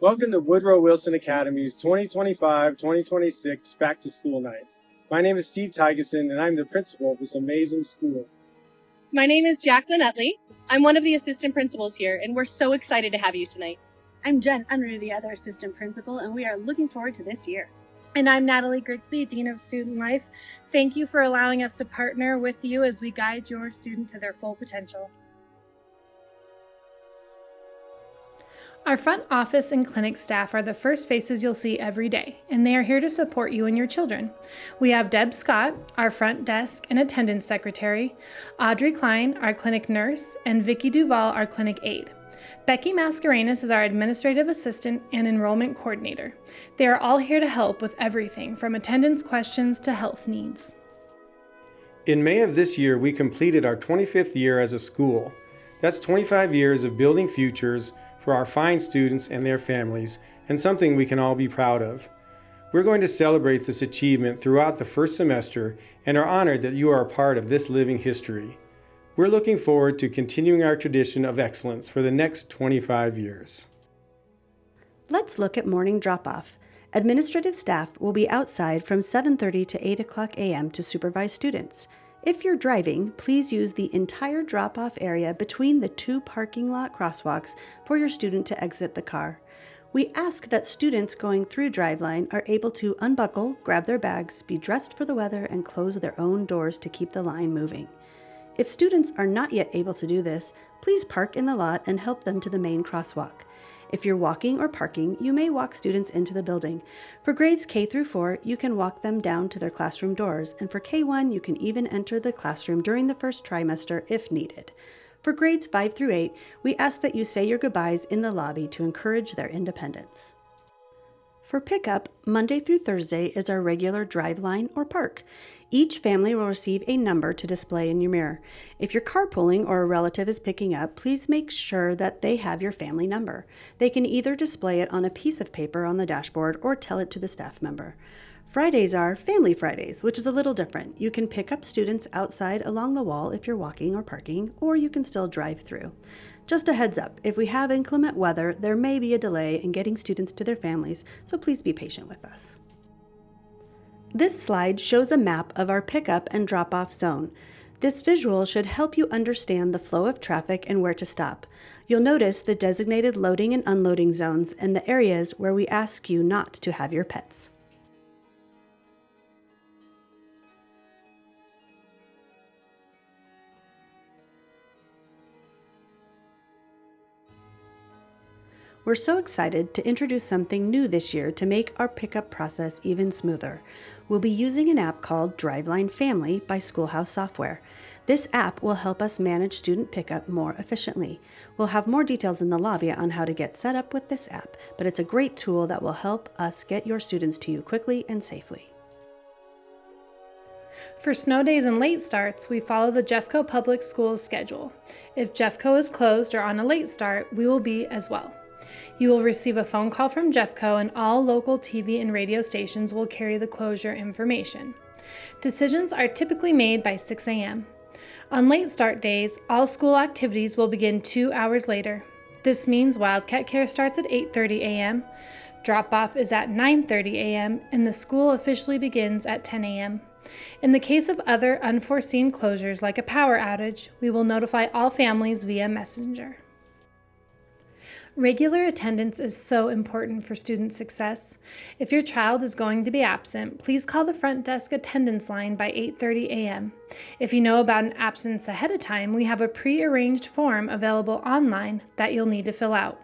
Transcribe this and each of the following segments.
Welcome to Woodrow Wilson Academy's 2025-2026 Back to School Night. My name is Steve Tygeson, and I'm the principal of this amazing school. My name is Jacqueline Utley. I'm one of the assistant principals here, and we're so excited to have you tonight. I'm Jen Unruh, the other assistant principal, and we are looking forward to this year. And I'm Natalie Grigsby, Dean of Student Life. Thank you for allowing us to partner with you as we guide your student to their full potential. Our front office and clinic staff are the first faces you'll see every day, and they are here to support you and your children. We have Deb Scott, our front desk and attendance secretary, Audrey Klein, our clinic nurse, and Vicki Duval, our clinic aide. Becky Mascarenas is our administrative assistant and enrollment coordinator. They are all here to help with everything from attendance questions to health needs. In May of this year, we completed our 25th year as a school. That's 25 years of building futures for our fine students and their families, and something we can all be proud of. We're going to celebrate this achievement throughout the first semester and are honored that you are a part of this living history. We're looking forward to continuing our tradition of excellence for the next 25 years. Let's look at morning drop-off. Administrative staff will be outside from 7:30 to 8 o'clock a.m. to supervise students. If you're driving, please use the entire drop-off area between the two parking lot crosswalks for your student to exit the car. We ask that students going through Driveline are able to unbuckle, grab their bags, be dressed for the weather, and close their own doors to keep the line moving. If students are not yet able to do this, please park in the lot and help them to the main crosswalk. If you're walking or parking, you may walk students into the building. For grades K through 4, you can walk them down to their classroom doors, and for K1, you can even enter the classroom during the first trimester if needed. For grades 5 through 8, we ask that you say your goodbyes in the lobby to encourage their independence. For pickup, Monday through Thursday is our regular drive line or park. Each family will receive a number to display in your mirror. If you're carpooling or a relative is picking up, please make sure that they have your family number. They can either display it on a piece of paper on the dashboard or tell it to the staff member. Fridays are Family Fridays, which is a little different. You can pick up students outside along the wall if you're walking or parking, or you can still drive through. Just a heads up, if we have inclement weather, there may be a delay in getting students to their families, so please be patient with us. This slide shows a map of our pickup and drop-off zone. This visual should help you understand the flow of traffic and where to stop. You'll notice the designated loading and unloading zones and the areas where we ask you not to have your pets. We're so excited to introduce something new this year to make our pickup process even smoother. We'll be using an app called Driveline Family by Schoolhouse Software. This app will help us manage student pickup more efficiently. We'll have more details in the lobby on how to get set up with this app, but it's a great tool that will help us get your students to you quickly and safely. For snow days and late starts, we follow the Jeffco Public Schools schedule. If Jeffco is closed or on a late start, we will be as well. You will receive a phone call from Jeffco, and all local TV and radio stations will carry the closure information. Decisions are typically made by 6 a.m. On late start days, all school activities will begin 2 hours later. This means Wildcat Care starts at 8:30 a.m., drop-off is at 9:30 a.m., and the school officially begins at 10 a.m. In the case of other unforeseen closures like a power outage, we will notify all families via Messenger. Regular attendance is so important for student success. If your child is going to be absent, please call the front desk attendance line by 8:30 a.m. If you know about an absence ahead of time, we have a pre-arranged form available online that you'll need to fill out.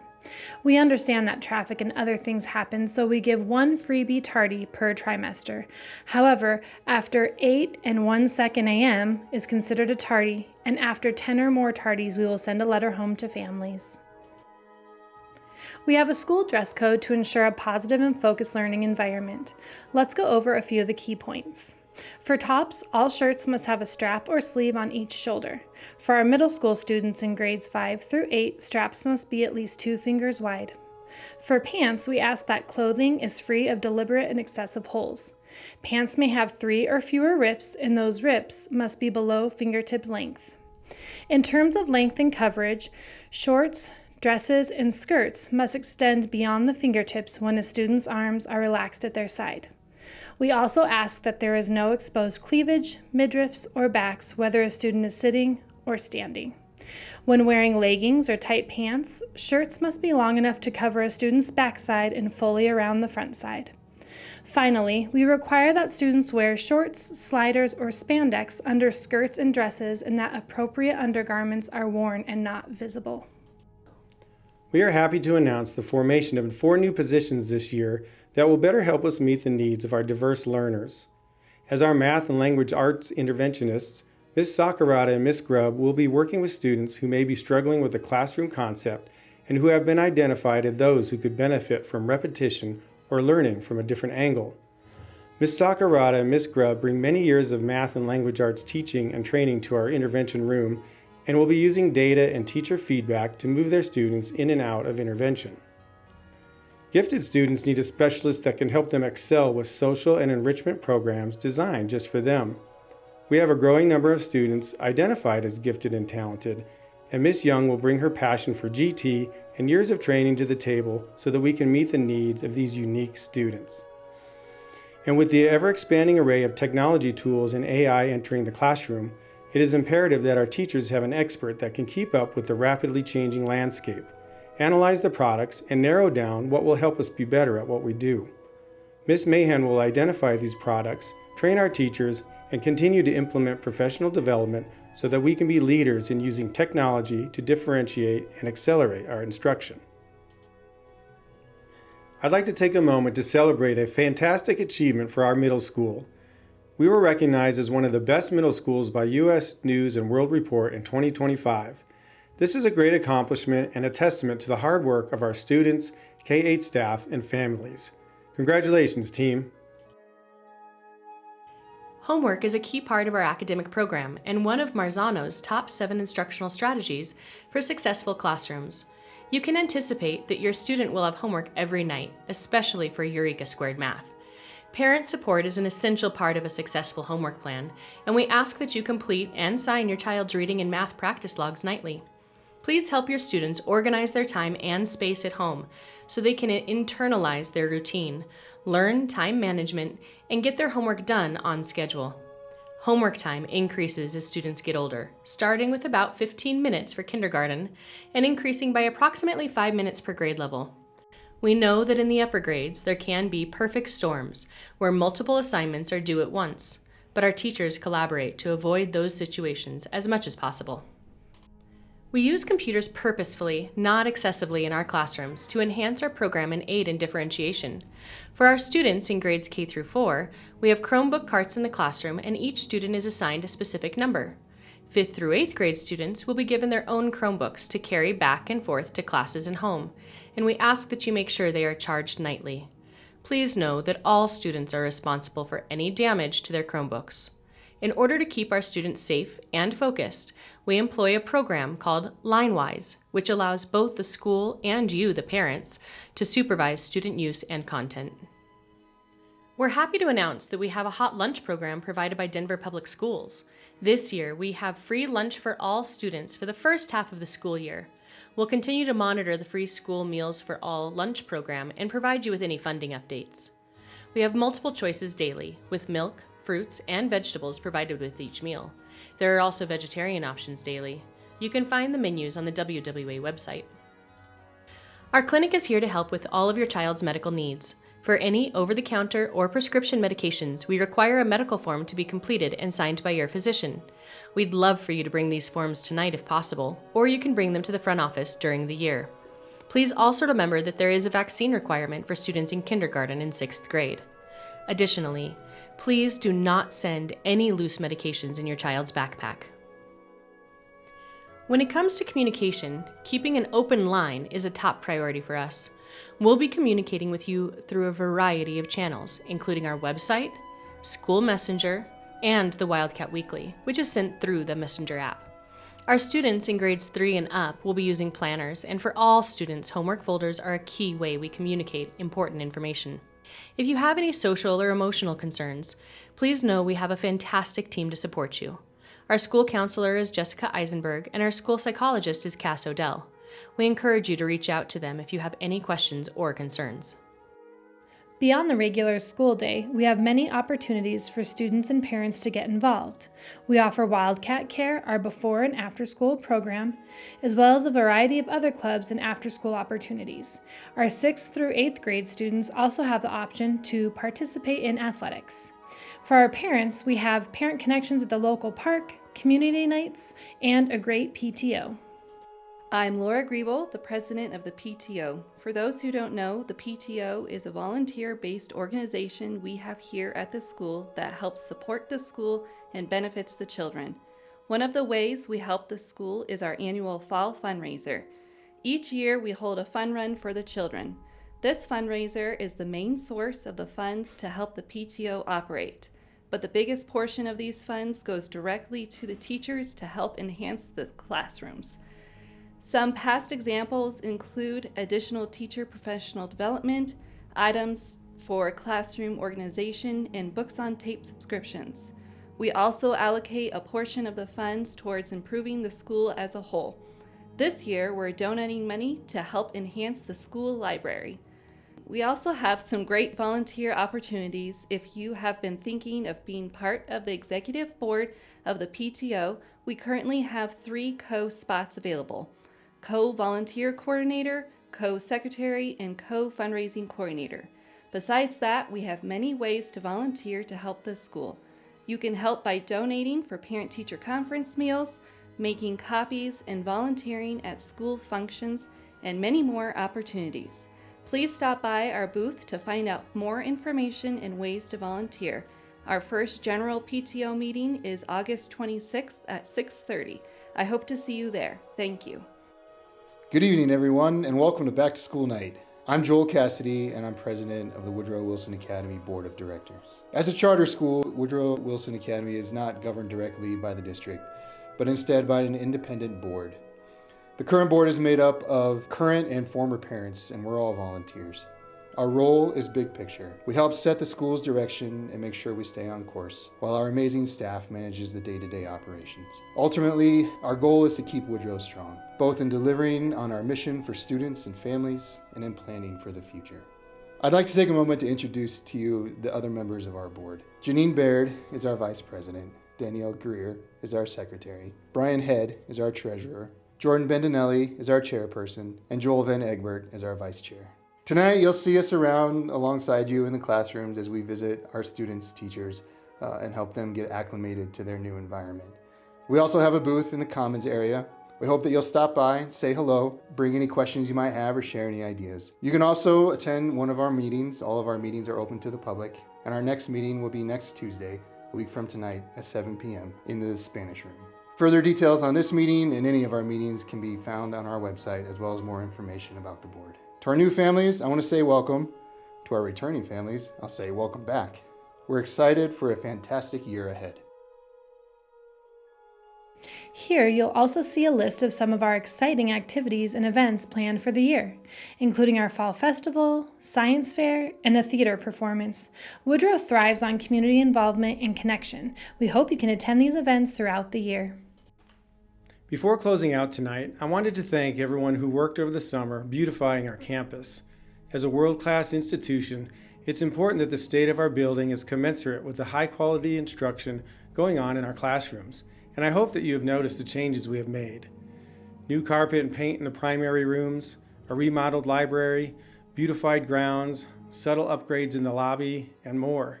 We understand that traffic and other things happen, so we give one freebie tardy per trimester. However, after 8 and 1 second a.m. is considered a tardy, and after 10 or more tardies, we will send a letter home to families. We have a school dress code to ensure a positive and focused learning environment. Let's go over a few of the key points. For tops, all shirts must have a strap or sleeve on each shoulder. For our middle school students in grades 5 through 8, straps must be at least 2 fingers wide. For pants, we ask that clothing is free of deliberate and excessive holes. Pants may have 3 or fewer rips, and those rips must be below fingertip length. In terms of length and coverage, shorts, dresses, and skirts must extend beyond the fingertips when a student's arms are relaxed at their side. We also ask that there is no exposed cleavage, midriffs, or backs, whether a student is sitting or standing. When wearing leggings or tight pants, shirts must be long enough to cover a student's backside and fully around the front side. Finally, we require that students wear shorts, sliders, or spandex under skirts and dresses, and that appropriate undergarments are worn and not visible. We are happy to announce the formation of 4 new positions this year that will better help us meet the needs of our diverse learners. As our math and language arts interventionists, Ms. Sakurada and Ms. Grubb will be working with students who may be struggling with the classroom concept and who have been identified as those who could benefit from repetition or learning from a different angle. Ms. Sakurada and Ms. Grubb bring many years of math and language arts teaching and training to our intervention room and will be using data and teacher feedback to move their students in and out of intervention. Gifted students need a specialist that can help them excel with social and enrichment programs designed just for them. We have a growing number of students identified as gifted and talented, and Ms. Young will bring her passion for GT and years of training to the table so that we can meet the needs of these unique students. And with the ever-expanding array of technology tools and AI entering the classroom, it is imperative that our teachers have an expert that can keep up with the rapidly changing landscape, analyze the products, and narrow down what will help us be better at what we do. Ms. Mahan will identify these products, train our teachers, and continue to implement professional development so that we can be leaders in using technology to differentiate and accelerate our instruction. I'd like to take a moment to celebrate a fantastic achievement for our middle school. We were recognized as one of the best middle schools by U.S. News and World Report in 2025. This is a great accomplishment and a testament to the hard work of our students, K-8 staff, and families. Congratulations, team. Homework is a key part of our academic program and one of Marzano's top 7 instructional strategies for successful classrooms. You can anticipate that your student will have homework every night, especially for Eureka Squared Math. Parent support is an essential part of a successful homework plan, and we ask that you complete and sign your child's reading and math practice logs nightly. Please help your students organize their time and space at home so they can internalize their routine, learn time management, and get their homework done on schedule. Homework time increases as students get older, starting with about 15 minutes for kindergarten and increasing by approximately 5 minutes per grade level. We know that in the upper grades there can be perfect storms where multiple assignments are due at once, but our teachers collaborate to avoid those situations as much as possible. We use computers purposefully, not excessively, in our classrooms to enhance our program and aid in differentiation. For our students in grades K through 4, we have Chromebook carts in the classroom and each student is assigned a specific number. 5th through 8th grade students will be given their own Chromebooks to carry back and forth to classes and home, and we ask that you make sure they are charged nightly. Please know that all students are responsible for any damage to their Chromebooks. In order to keep our students safe and focused, we employ a program called LineWise, which allows both the school and you, the parents, to supervise student use and content. We're happy to announce that we have a hot lunch program provided by Denver Public Schools. This year, we have free lunch for all students for the first half of the school year. We'll continue to monitor the free school meals for all lunch program and provide you with any funding updates. We have multiple choices daily, with milk, fruits, and vegetables provided with each meal. There are also vegetarian options daily. You can find the menus on the WWA website. Our clinic is here to help with all of your child's medical needs. For any over-the-counter or prescription medications, we require a medical form to be completed and signed by your physician. We'd love for you to bring these forms tonight if possible, or you can bring them to the front office during the year. Please also remember that there is a vaccine requirement for students in kindergarten and 6th grade. Additionally, please do not send any loose medications in your child's backpack. When it comes to communication, keeping an open line is a top priority for us. We'll be communicating with you through a variety of channels, including our website, school messenger, and the Wildcat Weekly, which is sent through the Messenger app. Our students in grades 3 and up will be using planners, and for all students, homework folders are a key way we communicate important information. If you have any social or emotional concerns, please know we have a fantastic team to support you. Our school counselor is Jessica Eisenberg, and our school psychologist is Cass Odell. We encourage you to reach out to them if you have any questions or concerns. Beyond the regular school day, we have many opportunities for students and parents to get involved. We offer Wildcat Care, our before and after school program, as well as a variety of other clubs and after school opportunities. Our 6th through 8th grade students also have the option to participate in athletics. For our parents, we have parent connections at the local park, community nights, and a great PTO. I'm Laura Griebel, the president of the PTO. For those who don't know, the PTO is a volunteer-based organization we have here at the school that helps support the school and benefits the children. One of the ways we help the school is our annual fall fundraiser. Each year we hold a fun run for the children. This fundraiser is the main source of the funds to help the PTO operate. But the biggest portion of these funds goes directly to the teachers to help enhance the classrooms. Some past examples include additional teacher professional development, items for classroom organization, and books on tape subscriptions. We also allocate a portion of the funds towards improving the school as a whole. This year, we're donating money to help enhance the school library. We also have some great volunteer opportunities. If you have been thinking of being part of the executive board of the PTO, we currently have 3 co-spots available: co-volunteer coordinator, co-secretary, and co-fundraising coordinator. Besides that, we have many ways to volunteer to help the school. You can help by donating for parent-teacher conference meals, making copies, and volunteering at school functions, and many more opportunities. Please stop by our booth to find out more information and ways to volunteer. Our first general PTO meeting is August 26th at 6:30. I hope to see you there. Thank you. Good evening, everyone, and welcome to Back to School Night. I'm Joel Cassidy, and I'm president of the Woodrow Wilson Academy Board of Directors. As a charter school, Woodrow Wilson Academy is not governed directly by the district, but instead by an independent board. The current board is made up of current and former parents, and we're all volunteers. Our role is big picture. We help set the school's direction and make sure we stay on course, while our amazing staff manages the day-to-day operations. Ultimately, our goal is to keep Woodrow strong, both in delivering on our mission for students and families and in planning for the future. I'd like to take a moment to introduce to you the other members of our board. Janine Baird is our vice president. Danielle Greer is our secretary. Brian Head is our treasurer. Jordan Bendinelli is our chairperson, and Joel Van Egbert is our vice chair. Tonight, you'll see us around alongside you in the classrooms as we visit our students' teachers and help them get acclimated to their new environment. We also have a booth in the Commons area. We hope that you'll stop by, say hello, bring any questions you might have, or share any ideas. You can also attend one of our meetings. All of our meetings are open to the public, and our next meeting will be next Tuesday, a week from tonight at 7 p.m. in the Spanish room. Further details on this meeting and any of our meetings can be found on our website, as well as more information about the board. To our new families, I want to say welcome. To our returning families, I'll say welcome back. We're excited for a fantastic year ahead. Here, you'll also see a list of some of our exciting activities and events planned for the year, including our fall festival, science fair, and a theater performance. Woodrow thrives on community involvement and connection. We hope you can attend these events throughout the year. Before closing out tonight, I wanted to thank everyone who worked over the summer beautifying our campus. As a world-class institution, it's important that the state of our building is commensurate with the high-quality instruction going on in our classrooms, and I hope that you have noticed the changes we have made. New carpet and paint in the primary rooms, a remodeled library, beautified grounds, subtle upgrades in the lobby, and more.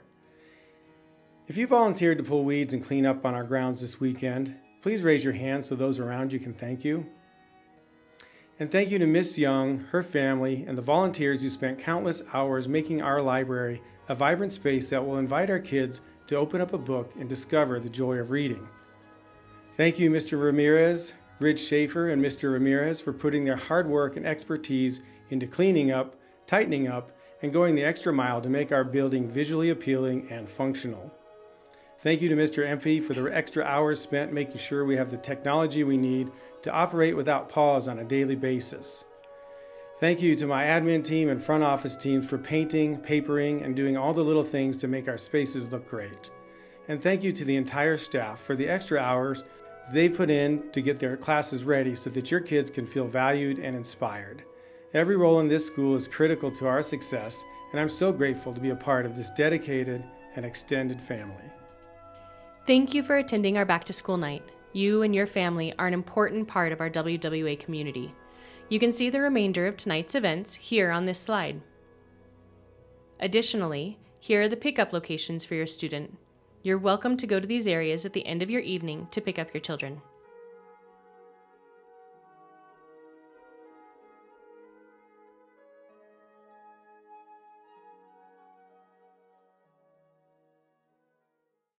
If you volunteered to pull weeds and clean up on our grounds this weekend, please raise your hand so those around you can thank you. And thank you to Miss Young, her family, and the volunteers who spent countless hours making our library a vibrant space that will invite our kids to open up a book and discover the joy of reading. Thank you, Mr. Ramirez, Ridge Schaefer, and Mr. Ramirez for putting their hard work and expertise into cleaning up, tightening up, and going the extra mile to make our building visually appealing and functional. Thank you to Mr. Empey for the extra hours spent making sure we have the technology we need to operate without pause on a daily basis. Thank you to my admin team and front office teams for painting, papering, and doing all the little things to make our spaces look great. And thank you to the entire staff for the extra hours they put in to get their classes ready so that your kids can feel valued and inspired. Every role in this school is critical to our success, and I'm so grateful to be a part of this dedicated and extended family. Thank you for attending our Back to School Night. You and your family are an important part of our WWA community. You can see the remainder of tonight's events here on this slide. Additionally, here are the pickup locations for your student. You're welcome to go to these areas at the end of your evening to pick up your children.